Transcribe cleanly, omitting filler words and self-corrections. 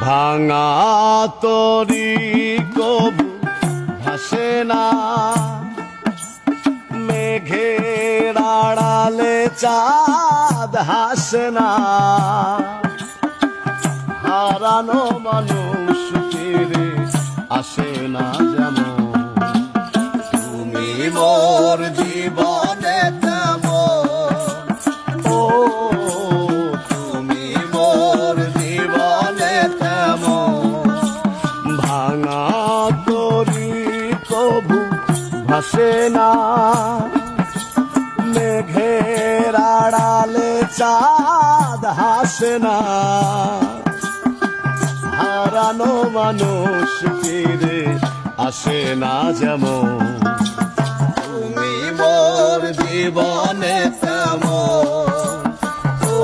ভাঙা তরি কবু ভাসে না, মেঘের আড়ালে চাঁদ হাসে না। হারানো মানুষ ফিরে আসে না যেমন, তুমি মোর জীবনে তেমন। ও তুমি মোর জীবনে তেমন। ভাঙা তরি কবু ভাসে না, মেঘের আড়ালে চাঁদ হাসে না। হারানো মানুষ ফিরে আসে না যেমন, তুমি মোর জীবনে তেমন। ও